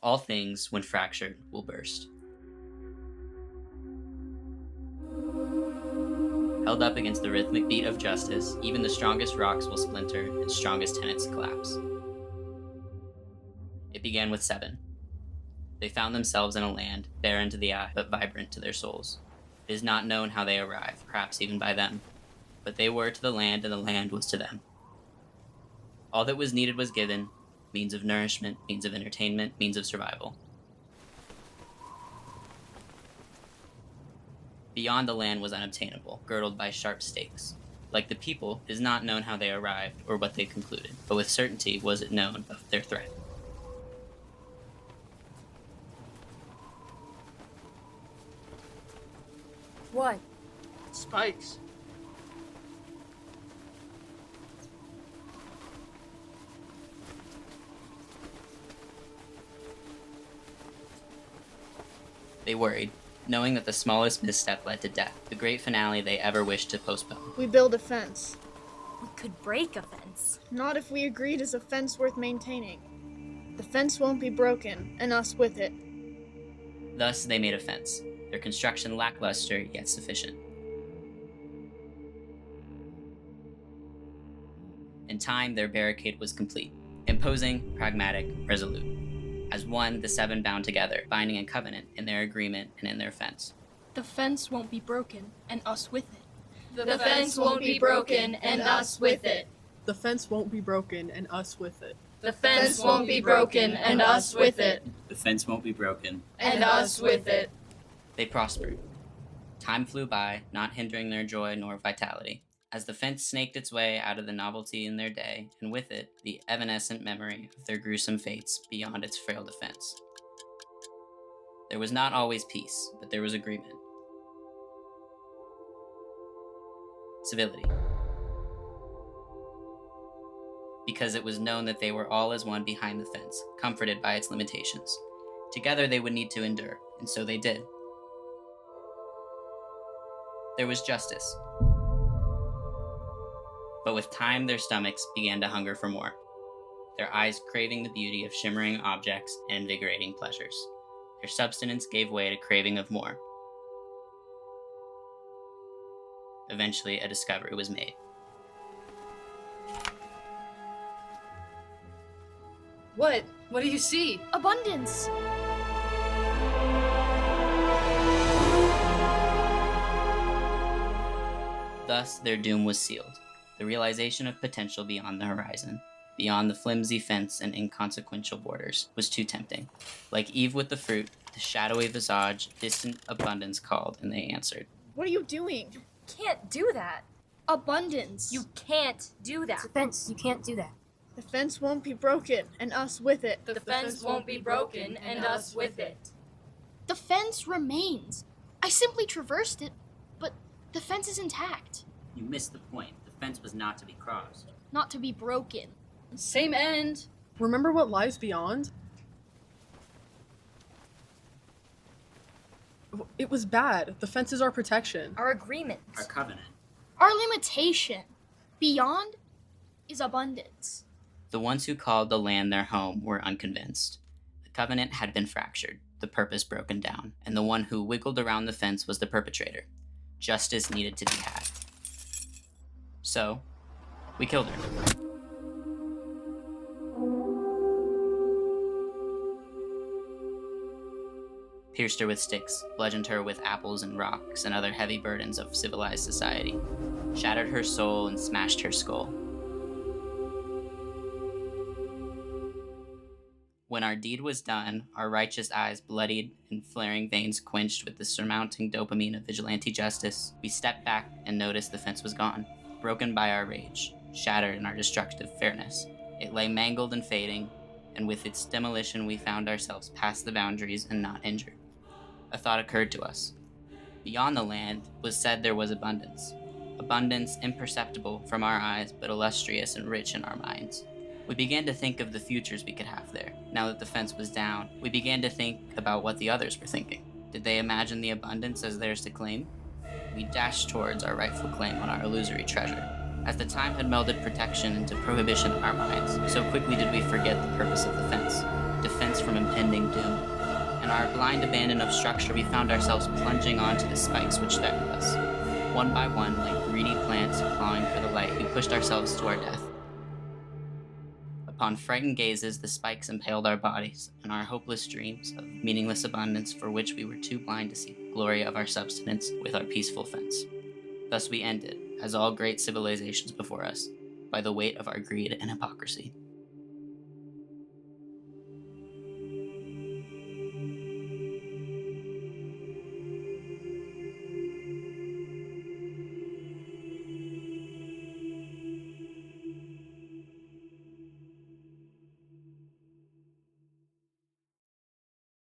All things, when fractured, will burst. Held up against the rhythmic beat of justice, even the strongest rocks will splinter and strongest tenets collapse. It began with 7. They found themselves in a land, barren to the eye, but vibrant to their souls. It is not known how they arrived, perhaps even by them, but they were to the land and the land was to them. All that was needed was given, means of nourishment, means of entertainment, means of survival. Beyond the land was unobtainable, girdled by sharp stakes. Like the people, it is not known how they arrived or what they concluded, but with certainty was it known of their threat. What? Spikes. They worried, knowing that the smallest misstep led to death, the great finale they ever wished to postpone. We build a fence. We could break a fence. Not if we agree it is a fence worth maintaining. The fence won't be broken, and us with it. Thus they made a fence, their construction lackluster yet sufficient. In time, their barricade was complete, imposing, pragmatic, resolute. As one, the 7 bound together, binding a covenant in their agreement and in their fence. The fence won't be broken, and us with it. The fence won't be broken, and us with it. The fence won't be broken, and us with it. The fence won't be broken, and us with it. The fence won't be broken. And us with it. They prospered. Time flew by, not hindering their joy nor vitality, as the fence snaked its way out of the novelty in their day, and with it, the evanescent memory of their gruesome fates beyond its frail defense. There was not always peace, but there was agreement. Civility. Because it was known that they were all as one behind the fence, comforted by its limitations. Together they would need to endure, and so they did. There was justice. But with time, their stomachs began to hunger for more, their eyes craving the beauty of shimmering objects and invigorating pleasures. Their substance gave way to craving of more. Eventually, a discovery was made. What? What do you see? Abundance! Thus, their doom was sealed. The realization of potential beyond the horizon, beyond the flimsy fence and inconsequential borders, was too tempting. Like Eve with the fruit, the shadowy visage, distant abundance called, and they answered. What are you doing? Can't do that. Abundance! You can't do that. It's a fence. You can't do that. The fence won't be broken, and us with it. The fence won't be broken, and us with it. The fence remains. I simply traversed it, but the fence is intact. You missed the point. The fence was not to be crossed. Not to be broken. Same end. Remember what lies beyond? It was bad. The fence is our protection. Our agreement. Our covenant. Our limitation. Beyond is abundance. The ones who called the land their home were unconvinced. The covenant had been fractured, the purpose broken down, and the one who wiggled around the fence was the perpetrator. Justice needed to be had. So, we killed her. Pierced her with sticks, bludgeoned her with apples and rocks and other heavy burdens of civilized society, shattered her soul and smashed her skull. When our deed was done, our righteous eyes bloodied and flaring veins quenched with the surmounting dopamine of vigilante justice, we stepped back and noticed the fence was gone, broken by our rage, shattered in our destructive fairness. It lay mangled and fading, and with its demolition we found ourselves past the boundaries and not injured. A thought occurred to us. Beyond the land was said there was abundance. Abundance imperceptible from our eyes, but illustrious and rich in our minds. We began to think of the futures we could have there. Now that the fence was down, we began to think about what the others were thinking. Did they imagine the abundance as theirs to claim? We dashed towards our rightful claim on our illusory treasure. As the time had melded protection into prohibition in our minds, so quickly did we forget the purpose of the fence. Defense from impending doom. our blind abandon of structure, we found ourselves plunging onto the spikes which threatened us. One by one, like greedy plants clawing for the light, we pushed ourselves to our death. Upon frightened gazes, the spikes impaled our bodies, and our hopeless dreams of meaningless abundance for which we were too blind to see the glory of our substance with our peaceful fence. Thus we ended, as all great civilizations before us, by the weight of our greed and hypocrisy.